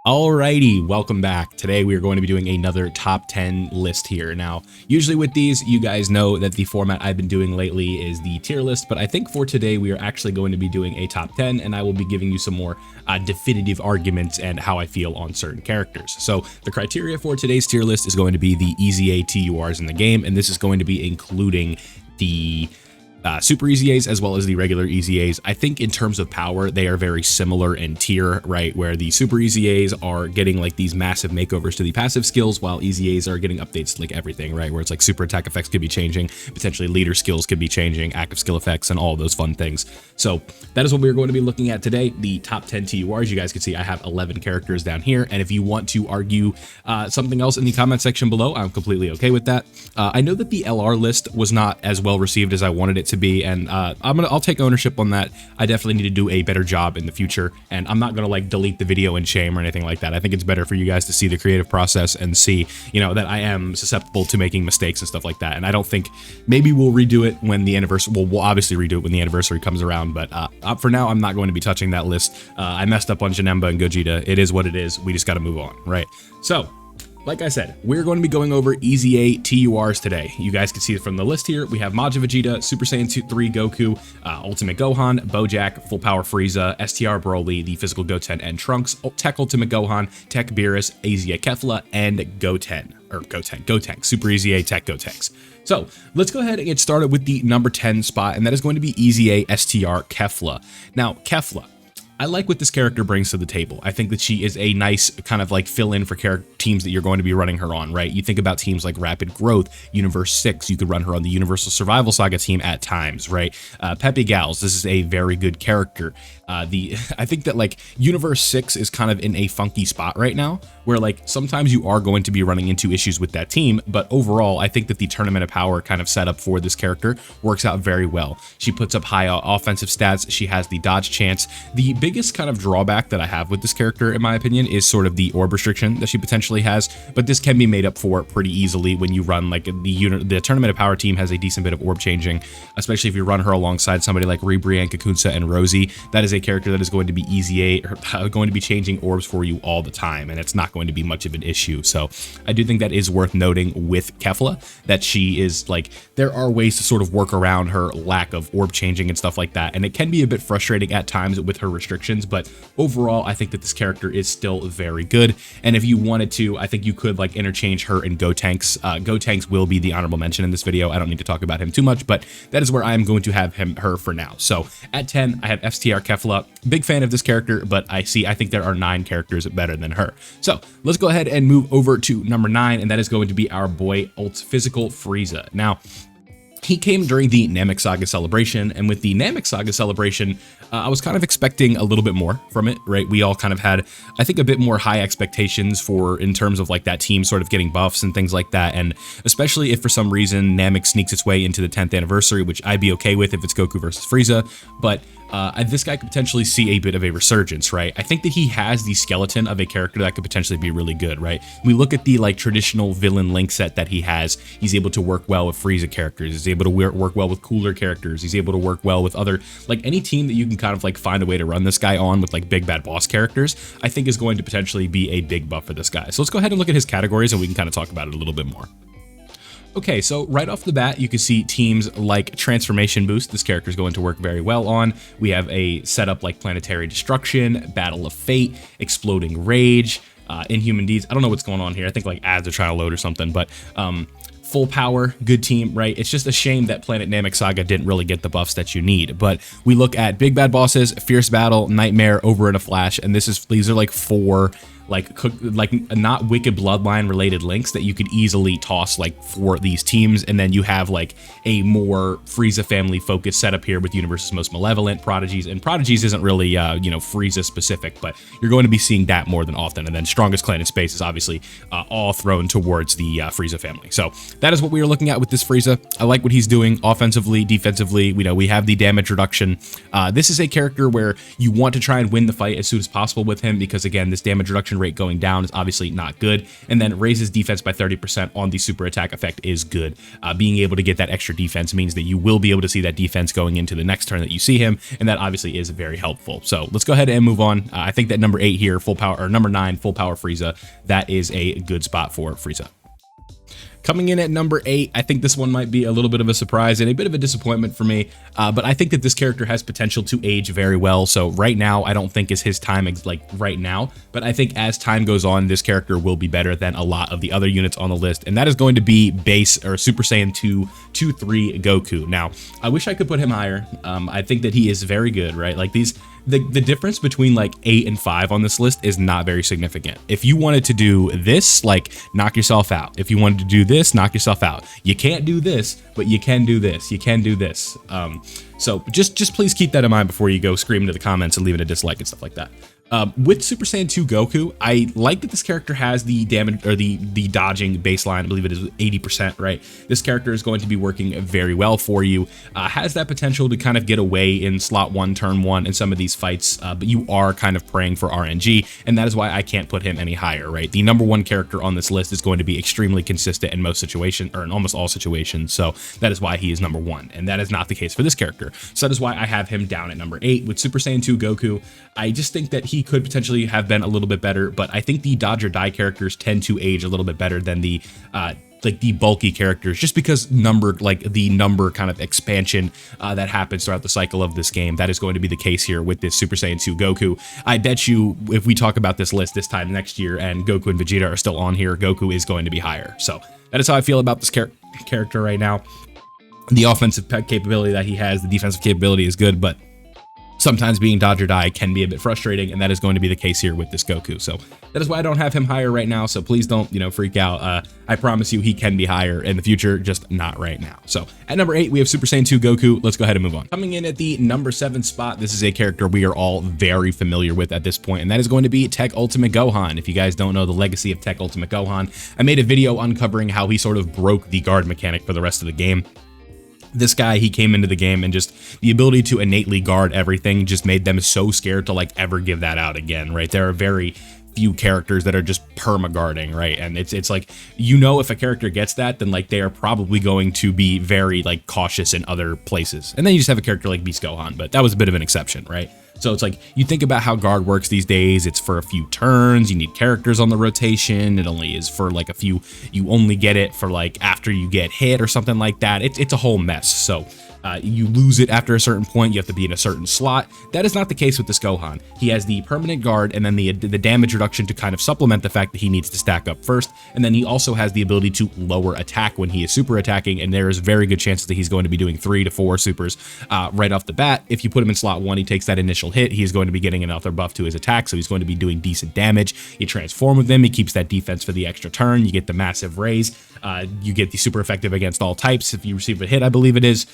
Alrighty, welcome back. Today we are going to be doing another top 10 list here. Now, usually with these, you guys know that the format I've been doing lately is the tier list, but I think for today we are actually going to be doing a top 10, and I will be giving you some more definitive arguments and how I feel on certain characters. So the criteria for today's tier list is going to be the EZA TURs in the game, and this is going to be including the Super EZAs as well as the regular EZAs. I think in terms of power, they are very similar in tier, right? Where the Super EZAs are getting like these massive makeovers to the passive skills, while EZAs are getting updates to like everything, right? Where it's like super attack effects could be changing, potentially leader skills could be changing, active skill effects, and all those fun things. So that is what we're going to be looking at today, the top 10 TURs. You guys can see I have 11 characters down here, and if you want to argue something else in the comment section below, I'm completely okay with that. I know that the LR list was not as well received as I wanted it to be, and I'll take ownership on that. I definitely need to do a better job in the future, and I'm not gonna like delete the video in shame or anything like that. I think it's better for you guys to see the creative process and see, you know, that I am susceptible to making mistakes and stuff like that. And I don't think, maybe we'll redo it when the anniversary, well, we'll obviously redo it when the anniversary comes around, but for now, I'm not going to be touching that list. I messed up on Janemba and Gogeta. It is what it is. We just got to move on, right? So, like I said, we're going to be going over EZA TURs today. You guys can see it from the list here. We have Majin Vegeta, Super Saiyan 3 Goku, Ultimate Gohan, Bojack, Full Power Frieza, STR Broly, the Physical Goten and Trunks, Tech Ultimate Gohan, Tech Beerus, STR Kefla, and Goten, Super EZA Tech Gotenks. So let's go ahead and get started with the number 10 spot, and that is going to be EZA STR Kefla. Now, Kefla, I like what this character brings to the table. I think that she is a nice kind of like fill in for teams that you're going to be running her on, right? You think about teams like Rapid Growth, Universe 6, you could run her on the Universal Survival Saga team at times, right? Pepe Gals, this is a very good character. I think that like Universe 6 is kind of in a funky spot right now, where like sometimes you are going to be running into issues with that team, but overall, I think that the Tournament of Power kind of setup for this character works out very well. She puts up high offensive stats, she has the dodge chance. The biggest kind of drawback that I have with this character, in my opinion, is sort of the orb restriction that she potentially has, but this can be made up for pretty easily when you run like the Tournament of Power team has a decent bit of orb changing, especially if you run her alongside somebody like Ribrianne, Kakunsa, and Rosie. That is a character that is going to be going to be changing orbs for you all the time, and it's not going to be much of an issue. So I do think that is worth noting with Kefla, that she is like, there are ways to sort of work around her lack of orb changing and stuff like that, and it can be a bit frustrating at times with her restrictions, but overall I think that this character is still very good. And if you wanted to, I think you could like interchange her and Gotenks. Gotenks will be the honorable mention in this video. I don't need to talk about him too much, but that is where I am going to have her for now. So at 10, I have STR Kefla. Big fan of this character, but I think there are 9 characters better than her. So let's go ahead and move over to number 9, and that is going to be our boy Physical Frieza. Now, he came during the Namek Saga celebration, and with the Namek Saga celebration, I was kind of expecting a little bit more from it, right? We all kind of had, I think, a bit more high expectations in terms of like that team sort of getting buffs and things like that, and especially if for some reason Namek sneaks its way into the 10th anniversary, which I'd be okay with if it's Goku versus Frieza, but this guy could potentially see a bit of a resurgence, right? I think that he has the skeleton of a character that could potentially be really good, right? We look at the like traditional villain link set that he has. He's able to work well with Frieza characters. He's able to work well with cooler characters. He's able to work well with other, like any team that you can kind of like find a way to run this guy on with like big bad boss characters, I think is going to potentially be a big buff for this guy. So let's go ahead and look at his categories and we can kind of talk about it a little bit more. Okay, so right off the bat, you can see teams like Transformation Boost. This character is going to work very well on. We have a setup like Planetary Destruction, Battle of Fate, Exploding Rage, Inhuman Deeds. I don't know what's going on here. I think like ads are trying to load or something, but Full Power, good team, right? It's just a shame that Planet Namek Saga didn't really get the buffs that you need. But we look at Big Bad Bosses, Fierce Battle, Nightmare, Over in a Flash, and these are like 4 like not Wicked Bloodline related links that you could easily toss like for these teams, and then you have like a more Frieza family focused setup here with Universe's Most Malevolent, Prodigies, and Prodigies isn't really you know, Frieza specific, but you're going to be seeing that more than often. And then Strongest Clan in Space is obviously all thrown towards the Frieza family. So that is what we are looking at with this Frieza. I like what he's doing offensively, defensively. We know we have the damage reduction. This is a character where you want to try and win the fight as soon as possible with him, because again, this damage reduction reaction rate going down is obviously not good, and then raises defense by 30% on the super attack effect is good. Being able to get that extra defense means that you will be able to see that defense going into the next turn that you see him, and that obviously is very helpful. So let's go ahead and move on. I think that number 8 here, full power, or number 9, full power Frieza, that is a good spot for Frieza. Coming in at number 8, I think this one might be a little bit of a surprise and a bit of a disappointment for me, but I think that this character has potential to age very well. So right now, I don't think is his time like right now, but I think as time goes on, this character will be better than a lot of the other units on the list, and that is going to be base or Super Saiyan 2-3 Goku. Now, I wish I could put him higher. I think that he is very good, right? Like the difference between like 8 and 5 on this list is not very significant. If you wanted to do this, like knock yourself out. If you wanted to do this, knock yourself out. You can't do this, but you can do this. You can do this. So just please keep that in mind before you go scream into the comments and leaving a dislike and stuff like that. With Super Saiyan 2 Goku, I like that this character has the damage or the dodging baseline. I believe it is 80%, right? This character is going to be working very well for you. Has that potential to kind of get away in slot 1, turn 1 in some of these fights, but you are kind of praying for RNG, and that is why I can't put him any higher, right? The number 1 character on this list is going to be extremely consistent in most situations, or in almost all situations, so that is why he is number 1, and that is not the case for this character. So that is why I have him down at number 8. With Super Saiyan 2 Goku, I just think that he could potentially have been a little bit better, but I think the dodge or die characters tend to age a little bit better than the like the bulky characters, just because the number kind of expansion that happens throughout the cycle of this game. That is going to be the case here with this Super Saiyan 2 Goku. I bet you if we talk about this list this time next year and Goku and Vegeta are still on here, Goku is going to be higher. So that is how I feel about this character right now. The offensive capability that he has, the defensive capability is good, but sometimes being dodge or die can be a bit frustrating, and that is going to be the case here with this Goku. So that is why I don't have him higher right now, so please don't, freak out. I promise you he can be higher in the future, just not right now. So at number 8, we have Super Saiyan 2 Goku. Let's go ahead and move on. Coming in at the number 7 spot, this is a character we are all very familiar with at this point, and that is going to be Tech Ultimate Gohan. If you guys don't know the legacy of Tech Ultimate Gohan, I made a video uncovering how he sort of broke the guard mechanic for the rest of the game. This guy, he came into the game and just the ability to innately guard everything just made them so scared to like ever give that out again, right? There are very few characters that are just perma-guarding, right? And it's like, if a character gets that, then like they are probably going to be very like cautious in other places. And then you just have a character like Beast Gohan, but that was a bit of an exception, right? So it's like, you think about how guard works these days, it's for a few turns, you need characters on the rotation, it only is for like a few, you only get it for like after you get hit or something like that. It's a whole mess. So you lose it after a certain point, you have to be in a certain slot. That is not the case with this Gohan. He has the permanent guard and then the damage reduction to kind of supplement the fact that he needs to stack up first, and then he also has the ability to lower attack when he is super attacking, and there is very good chances that he's going to be doing 3 to 4 supers right off the bat. If you put him in slot 1, he takes that initial hit, he is going to be getting another buff to his attack, so he's going to be doing decent damage. You transform with him, he keeps that defense for the extra turn, you get the massive raise, you get the super effective against all types. If you receive a hit, I believe it is,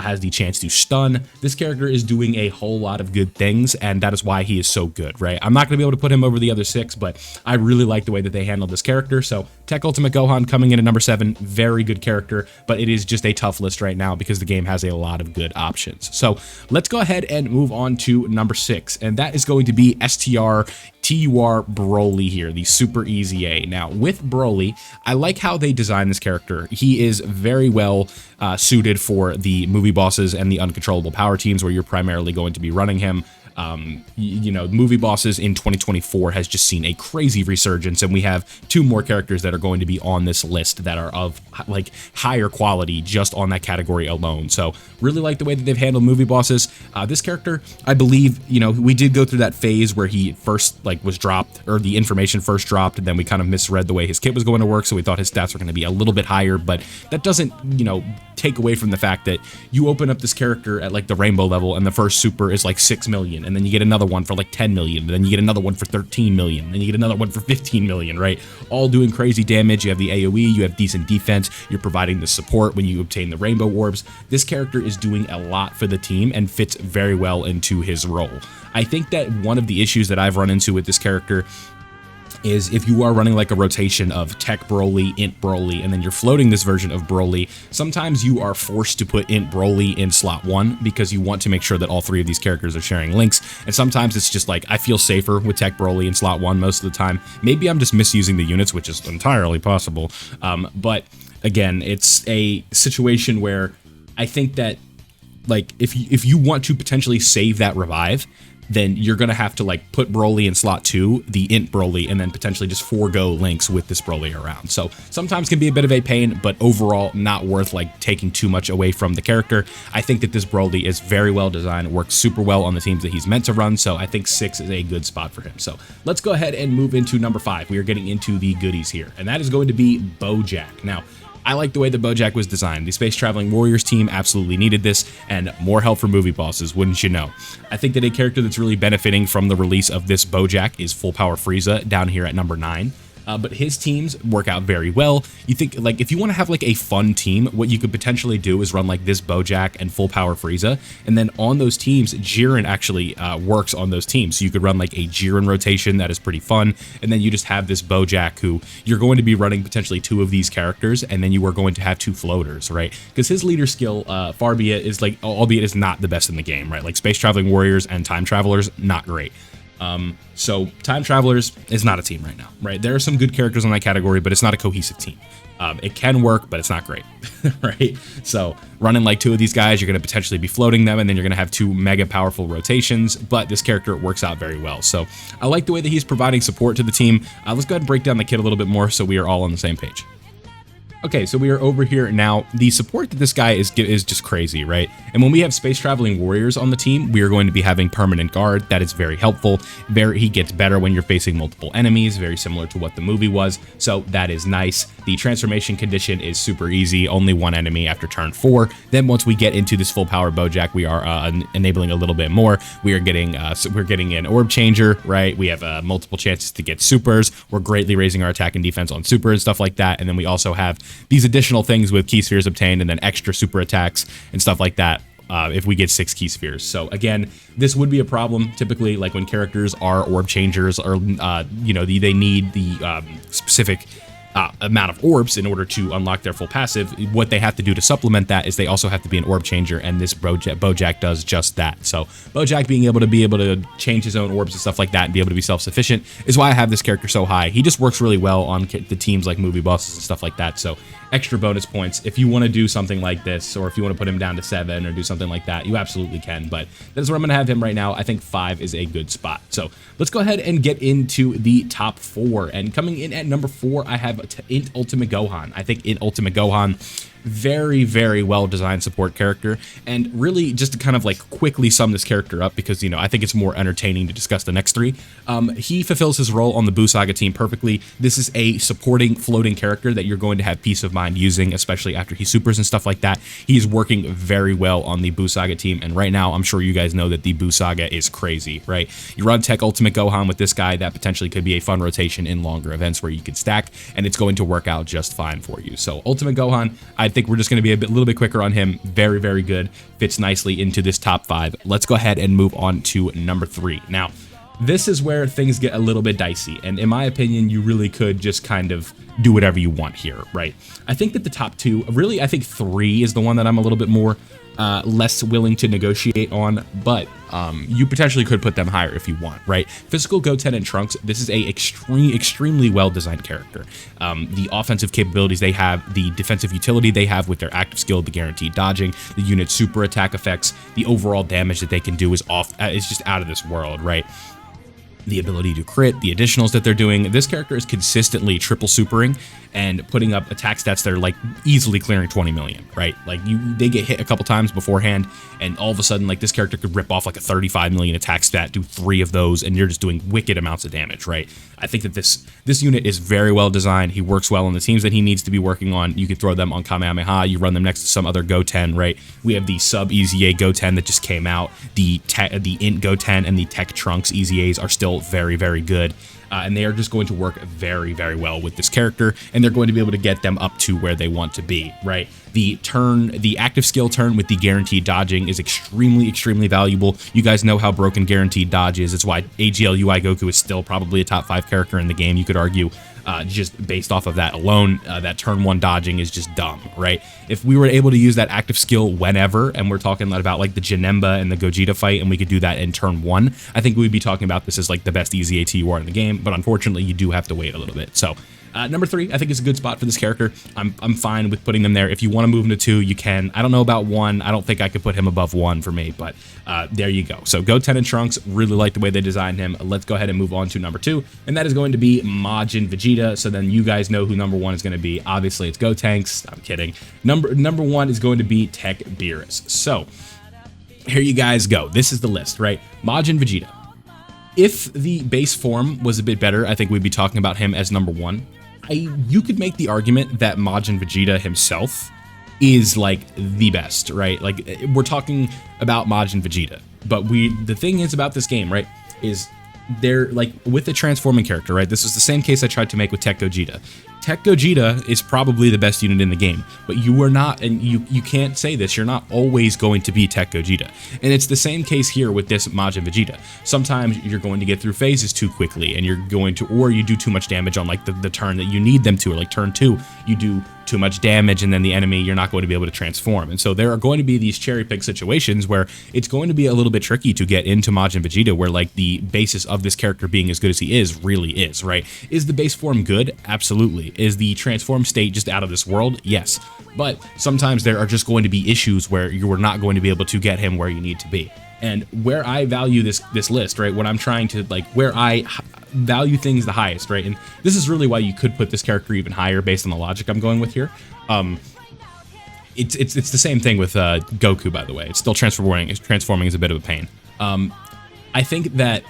has the chance to stun. This character is doing a whole lot of good things, and that is why he is so good, right? I'm not going to be able to put him over the other 6, but I really like the way that they handled this character. So Tech Ultimate Gohan coming in at number 7, very good character, but it is just a tough list right now because the game has a lot of good options. So let's go ahead and move on to number 6, and that is going to be STR Broly here, the Super Easy A. Now, with Broly, I like how they designed this character. He is very well suited for the movie bosses and the uncontrollable power teams where you're primarily going to be running him. Movie bosses in 2024 has just seen a crazy resurgence, and we have 2 more characters that are going to be on this list that are of like higher quality just on that category alone. So really like the way that they've handled movie bosses. This character, I believe, we did go through that phase where he first was dropped, or the information first dropped, and then we kind of misread the way his kit was going to work, so we thought his stats were going to be a little bit higher, but that doesn't, take away from the fact that you open up this character at like the rainbow level and the first super is like 6 million, and then you get another one for like 10 million, and then you get another one for 13 million, and then you get another one for 15 million, right? All doing crazy damage. You have the AoE, you have decent defense, you're providing the support when you obtain the rainbow orbs. This character is doing a lot for the team and fits very well into his role. I think that one of the issues that I've run into with this character is if you are running like a rotation of Tech Broly, Int Broly, and then you're floating this version of Broly, sometimes you are forced to put Int Broly in slot 1 because you want to make sure that all 3 of these characters are sharing links, and sometimes it's just like I feel safer with Tech Broly in slot 1 most of the time. Maybe I'm just misusing the units, which is entirely possible, but again, it's a situation where I think that like if you want to potentially save that revive, then you're going to have to like put Broly in slot 2, the Int Broly, and then potentially just forego links with this Broly around. So sometimes can be a bit of a pain, but overall not worth like taking too much away from the character. I think that this Broly is very well designed, works super well on the teams that he's meant to run, so I think 6 is a good spot for him. So let's go ahead and move into number 5. We are getting into the goodies here, and that is going to be Bojack. Now, I like the way that Bojack was designed. The Space Traveling Warriors team absolutely needed this, and more help for movie bosses, wouldn't you know? I think that a character that's really benefiting from the release of this Bojack is Full Power Frieza down here at number 9. But his teams work out very well. You think like if you want to have like a fun team, what you could potentially do is run like this Bojack and Full Power Frieza, and then on those teams, Jiren actually works on those teams. So you could run like a Jiren rotation that is pretty fun, and then you just have this Bojack who you're going to be running potentially 2 of these characters, and then you are going to have 2 floaters, right? Because his leader skill, far be it, is like, albeit is not the best in the game, right? Like Space Traveling Warriors and Time Travelers, not great. So Time Travelers is not a team right now, right? There are some good characters in that category, but it's not a cohesive team. It can work, but it's not great, right? So running like 2 of these guys, you're going to potentially be floating them, and then you're going to have 2 mega powerful rotations, but this character works out very well. So I like the way that he's providing support to the team. Let's go ahead and break down the kit a little bit more so we are all on the same page. Okay, so we are over here now. The support that this guy is just crazy, right? And when we have Space Traveling Warriors on the team, we are going to be having Permanent Guard. That is very helpful. He gets better when you're facing multiple enemies, very similar to what the movie was. So that is nice. The transformation condition is super easy, only 1 enemy after turn 4. Then once we get into this full power Bojack, we are enabling a little bit more. We are getting we're getting an orb changer, right? We have multiple chances to get supers. We're greatly raising our attack and defense on super and stuff like that. And then we also have these additional things with key spheres obtained, and then extra super attacks and stuff like that if we get 6 key spheres. So again, this would be a problem typically, like when characters are orb changers, or you know, they need the specific amount of orbs in order to unlock their full passive. What they have to do to supplement that is they also have to be an orb changer, and this Bojack does just that. So Bojack being able to change his own orbs and stuff like that and be able to be self-sufficient is why I have this character so high. He just works really well on the teams like movie bosses and stuff like that. So extra bonus points if you want to do something like this, or if you want to put him down to 7 or do something like that, you absolutely can. But that's where I'm going to have him right now. I think 5 is a good spot. So let's go ahead and get into the top 4. And coming in at number 4, I have Int Ultimate Gohan. I think Int Ultimate Gohan, very, very well designed support character. And really, just to kind of like quickly sum this character up, because, you know, I think it's more entertaining to discuss the next 3. He fulfills his role on the Buu Saga team perfectly. This is a supporting floating character that you're going to have peace of mind using, especially after he supers and stuff like that. He's working very well on the Buu Saga team, and right now I'm sure you guys know that the Buu Saga is crazy, right? You run Tech Ultimate Gohan with this guy, that potentially could be a fun rotation in longer events where you could stack, and it's going to work out just fine for you. So Ultimate Gohan, I think we're just going to be a little bit quicker on him. Very, very good. Fits nicely into this top 5. Let's go ahead and move on to number 3. Now, this is where things get a little bit dicey, and in my opinion, you really could just kind of do whatever you want here, right? I think that the top 2, really, I think 3 is the one that I'm a little bit more less willing to negotiate on, but you potentially could put them higher if you want, right? Physical Goten and Trunks, this is a extremely well-designed character. The offensive capabilities they have, the defensive utility they have with their active skill, the guaranteed dodging, the unit super attack effects, the overall damage that they can do is just out of this world, right? The ability to crit, the additionals that they're doing. This character is consistently triple supering and putting up attack stats that are like easily clearing 20 million, right? Like they get hit a couple times beforehand, and all of a sudden, like this character could rip off like a 35 million attack stat, do 3 of those, and you're just doing wicked amounts of damage, right? I think that this unit is very well designed. He works well on the teams that he needs to be working on. You could throw them on Kamehameha. You run them next to some other Goten, right? We have the sub EZA Goten that just came out. The Int Goten and the Tech Trunks EZAs are still very, very good. and they are just going to work very, very well with this character, and they're going to be able to get them up to where they want to be, right? The active skill turn with the guaranteed dodging is extremely valuable. You guys know how broken guaranteed dodge is. It's why AGL UI Goku is still probably a top 5 character in the game, you could argue. Just based off of that alone, that turn 1 dodging is just dumb, right? If we were able to use that active skill whenever, and we're talking about like the Janemba and the Gogeta fight, and we could do that in turn 1, I think we'd be talking about this as like the best easy ATUR in the game, but unfortunately you do have to wait a little bit. So number 3, I think is a good spot for this character. I'm fine with putting them there. If you want to move him to 2, you can. I don't know about 1. I don't think I could put him above 1 for me, but there you go. So Goten and Trunks, really like the way they designed him. Let's go ahead and move on to number 2, and that is going to be Majin Vegeta. So then you guys know who number 1 is going to be. Obviously, it's Gotenks. I'm kidding. Number 1 is going to be Tech Beerus. So here you guys go. This is the list, right? Majin Vegeta. If the base form was a bit better, I think we'd be talking about him as number 1. You could make the argument that Majin Vegeta himself is like the best, right? Like we're talking about Majin Vegeta, but the thing is about this game, right, is they're like with the transforming character, right? This is the same case I tried to make with Tech Gogeta. Tech Gogeta is probably the best unit in the game, but you are not, and you can't say this, you're not always going to be Tech Gogeta. And it's the same case here with this Majin Vegeta. Sometimes you're going to get through phases too quickly, and you're going to, or you do too much damage on like the turn that you need them to, or like turn 2, you do too much damage, and then the enemy, you're not going to be able to transform. And so there are going to be these cherry pick situations where it's going to be a little bit tricky to get into Majin Vegeta, where like the basis of this character being as good as he is really is, right? Is the base form good? Absolutely. Is the transform state just out of this world? Yes. But sometimes there are just going to be issues where you are not going to be able to get him where you need to be. And where I value this list, right, when I'm trying to, like, where I value things the highest, right, and this is really why you could put this character even higher based on the logic I'm going with here. It's the same thing with Goku, by the way. It's still transforming is a bit of a pain. I think that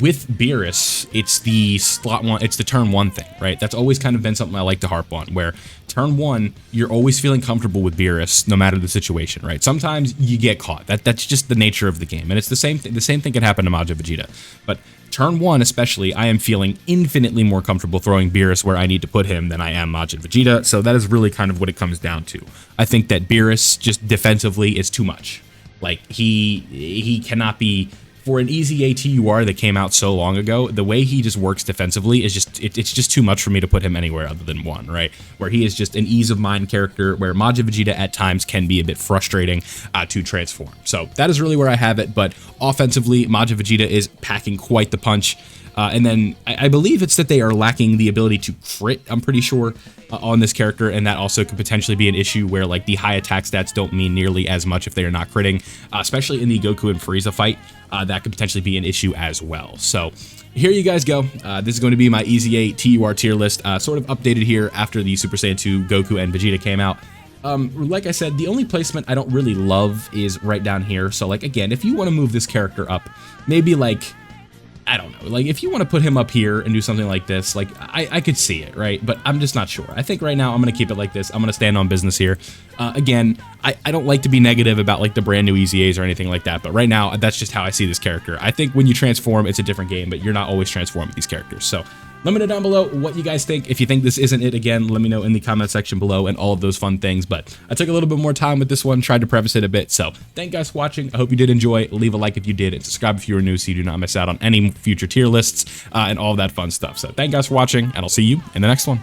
with Beerus, it's the slot 1, it's the turn 1 thing, right? That's always kind of been something I like to harp on, where turn 1, you're always feeling comfortable with Beerus no matter the situation, right? Sometimes you get caught. That's just the nature of the game, and it's the same thing can happen to Majin Vegeta. But turn 1 especially, I am feeling infinitely more comfortable throwing Beerus where I need to put him than I am Majin Vegeta, so that is really kind of what it comes down to. I think that Beerus just defensively is too much. Like he cannot be, for an easy ATUR that came out so long ago, the way he just works defensively is just, it's just too much for me to put him anywhere other than 1, right? Where he is just an ease of mind character, where Majin Vegeta at times can be a bit frustrating to transform. So that is really where I have it, but offensively, Majin Vegeta is packing quite the punch. And then I believe it's that they are lacking the ability to crit, I'm pretty sure, on this character, and that also could potentially be an issue where like the high attack stats don't mean nearly as much if they are not critting, especially in the Goku and Frieza fight. That could potentially be an issue as well. So here you guys go. This is going to be my Easy 8 TUR tier list, sort of updated here after the Super Saiyan 2 Goku and Vegeta came out. Like I said, the only placement I don't really love is right down here. So like, again, if you want to move this character up, maybe like, I don't know, like if you want to put him up here and do something like this, like I could see it, right? But I'm just not sure. I think right now I'm going to keep it like this. I'm going to stand on business here. Again, I don't like to be negative about like the brand new Easy A's or anything like that, but right now that's just how I see this character. I think when you transform, it's a different game, but you're not always transforming these characters. So let me know down below what you guys think. If you think this isn't it, again, let me know in the comment section below and all of those fun things. But I took a little bit more time with this one, tried to preface it a bit. So thank you guys for watching. I hope you did enjoy. Leave a like if you did, and subscribe if you were new so you do not miss out on any future tier lists and all of that fun stuff. So thank you guys for watching, and I'll see you in the next one.